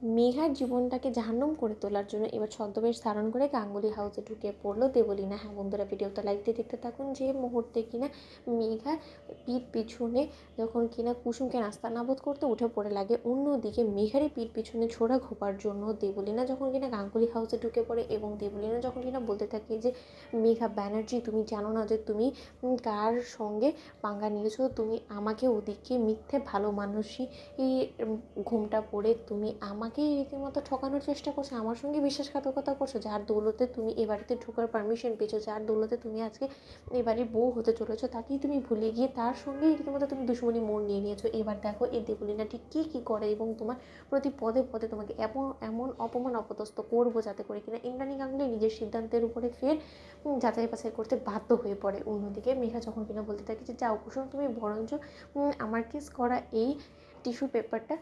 মেঘার জীবনটাকে জাহান্নাম করে তোলার জন্য এবার ছদ্মবেশ ধারণ করে গাঙ্গুলি হাউসে ঢুকে পড়লো দেবলীনা। হ্যাঁ বন্ধুরা, ভিডিওটা লাইক দিয়ে দেখতে থাকুন। যে মুহূর্তে কিনা মেঘা পিঠ পিছনে যখন কিনা কুসুমকে নাস্তানাবুদ করতে উঠে পড়ে লাগে, অন্যদিকে মেঘারই পিঠ পিছনে ছোড়া ঘোপার জন্য দেবলীনা যখন কিনা গাঙ্গুলি হাউসে ঢুকে পড়ে এবং দেবলীনা যখন কিনা বলতে থাকে যে মেঘা ব্যানার্জি, তুমি জানো না যে তুমি কার সঙ্গে পাঙ্গা নিয়েছো, তুমি আমাকে ওদিকে মিথ্যে ভালো মানুষই এই ঘুমটা পড়ে তুমি আমাকেই রীতিমতো ঠকানোর চেষ্টা করছো, আমার সঙ্গে বিশ্বাসঘাতকতা করছো, যার দৌলতে তুমি এ বাড়িতে ঢোকার পারমিশন পেয়েছো, যার দৌলতে তুমি আজকে এ বাড়ির বউ হতে চলেছো, তাকেই তুমি ভুলে গিয়ে তার সঙ্গেই রীতিমতো তুমি দুশ্মনী মোড় নিয়ে নিয়েছো। এবার দেখো এই দেবলীনা ঠিক কী করে এবং তোমার প্রতি পদে পদে তোমাকে এমন এমন অপমান অপদস্থ করবো যাতে করে কিনা ইন্দ্রাণী গাঙ্গুলি নিজের সিদ্ধান্তের উপরে ফের যাচাই বাছাই করতে বাধ্য হয়ে পড়ে। অন্যদিকে মেঘা যখন কিনা বলতে থাকে যে যাও কুসুম, তুমি বরঞ্চ আমার কিস করা এই টিস্যু পেপারটা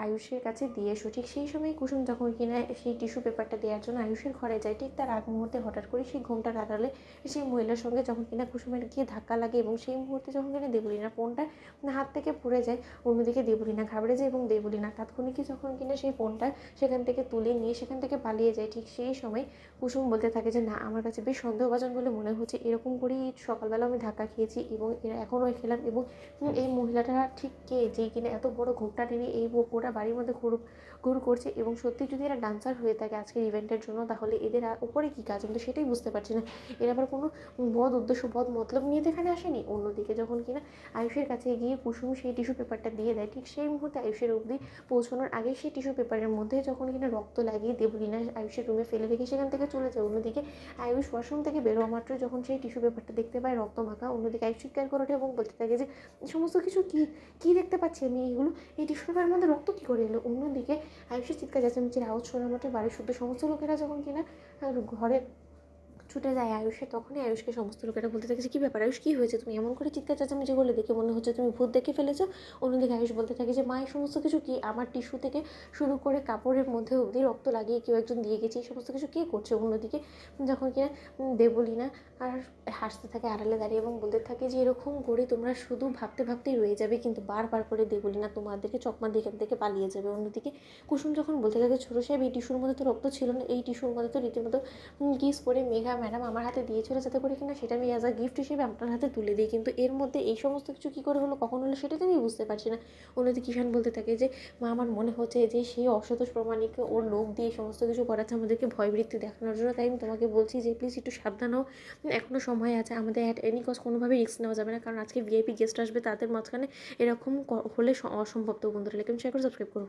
আয়ুষের কাছে দিয়ে এসো। ঠিক সেই সময় কুসুম যখন কিনা সেই টিস্যু পেপারটা দেওয়ার জন্য আয়ুষের ঘরে যায়, ঠিক তার আগ মুহূর্তে হঠাৎ করে সেই ঘুমটার আড়ালে সেই মহিলার সঙ্গে যখন কিনা কুসুমের গিয়ে ধাক্কা লাগে এবং সেই মুহূর্তে যখন কিনা দেবলীনার ফোনটা হাত থেকে পড়ে যায়, অন্যদিকে দেবলীনা ঘাবড়ে যায় এবং দেবলীনা তাৎক্ষণিকই যখন কিনা সেই ফোনটা সেখান থেকে তুলে নিয়ে সেখান থেকে পালিয়ে যায়। ঠিক সেই সময় কুসুম বলতে থাকে যে না, আমার কাছে বেশ সন্দেহভাজন বলে মনে হচ্ছে, এরকম করেই সকালবেলা আমি ধাক্কা খেয়েছি এবং এরা এখনও খেলাম এবং এই মহিলাটা ঠিক কে, যেই কিনা এত বড় ঘোপটা টেনে এই গোটা বাড়ির মধ্যে ঘুর করছে এবং সত্যি যদি এরা ডান্সার হয়ে থাকে আজকের ইভেন্টের জন্য, তাহলে এদের উপরে কী কাজ, আমি তো সেটাই বুঝতে পারছি না। এরা আবার কোনো বদ উদ্দেশ্য বদ মতলব নিয়ে তো এখানে আসেনি। অন্যদিকে যখন কিনা আয়ুষের কাছে গিয়ে কুসুম সেই টিস্যু পেপারটা দিয়ে দেয়, ঠিক সেই মুহূর্তে আয়ুষের অবধি পৌঁছানোর আগে সেই টিস্যু পেপারের মধ্যে যখন কিনা রক্ত লাগিয়ে দেবলীনা আয়ুষের রুমে ফেলে রেখে সেখান থেকে চলে যায়। অন্যদিকে আয়ুষ ওয়াশরুম থেকে বেরোয়া মাত্র যখন সেই টিস্যু পেপারটা দেখতে পায় রক্ত মাখা, অন্যদিকে আয়ুষ চিৎকার করে ওঠে এবং বলতে থাকে যে সমস্ত কিছু কী দেখতে পাচ্ছি আমি, এইগুলো এই টিস্যু পেপারের মধ্যে রক্ত কী করে এলো। অন্যদিকে আয়ুষের চিৎকার চেঁচামেচির আওয়াজ শোনা মাত্র বাড়ির শুদ্ধ সমস্ত লোকেরা যখন কিনা ঘরে ছুটে যায় আয়ুষে, তখনই আয়ুষকে সমস্ত লোকেরা বলতে থাকে যে কী ব্যাপার আয়ুষ, কী হয়েছে, তুমি এমন করে চিৎকার চেঁচামেচি করলে, দেখে মনে হচ্ছে তুমি ভূত দেখে ফেলেছো। অন্যদিকে আয়ুষ বলতে থাকে যে মা, এই সমস্ত কিছু কি, আমার টিস্যু থেকে শুরু করে কাপড়ের মধ্যে অবধি রক্ত লাগিয়ে কেউ একজন দিয়ে গেছে, এই সমস্ত কিছু কে করছে। অন্যদিকে যখন কিনা দেবলীনা আর হাসতে থাকে আড়ালে দাঁড়িয়ে এবং বলতে থাকে যে এরকম করে তোমরা শুধু ভাবতে ভাবতেই রয়ে যাবে, কিন্তু বারবার করে দেবলীনা তোমাদেরকে চকমা দিয়ে এখান থেকে পালিয়ে যাবে। অন্যদিকে কুসুম যখন বলতে থাকে ছোটো সাহেব, এই টিস্যুর মধ্যে তো রক্ত ছিল না, এই টিস্যুর মধ্যে তো রীতিমতো কিস করে মেঘা ম্যাডাম আমার হাতে দিয়েছিল যাতে করে কিনা সেটা আমি অ্যাজ আ গিফট হিসেবে আপনার হাতে তুলে দিই, কিন্তু এর মধ্যে এই সমস্ত কিছু কী করে হলো, কখন হলো, সেটা তো আমি বুঝতে পারছি না। অন্যদিকে কিষাণ বলতে থাকে যে মা, আমার মনে হচ্ছে যে সেই অসতোষ প্রমাণিকে ওর লোক দিয়ে সমস্ত কিছু করাচ্ছে আমাদেরকে ভয়বৃত্তি দেখানোর জন্য, তাই আমি তোমাকে বলছি যে প্লিজ একটু সাবধান হও, এখনও সময় আছে, আমাদের অ্যাট এনি কজ কোনোভাবে রিস্ক নেওয়া যাবে না, কারণ আজকে ভিআইপি গেস্ট আসবে, তাদের মাঝখানে এরকম হলে অসম্ভব। তো বন্ধুরা, লাইক শেয়ার করে সাবস্ক্রাইব করো।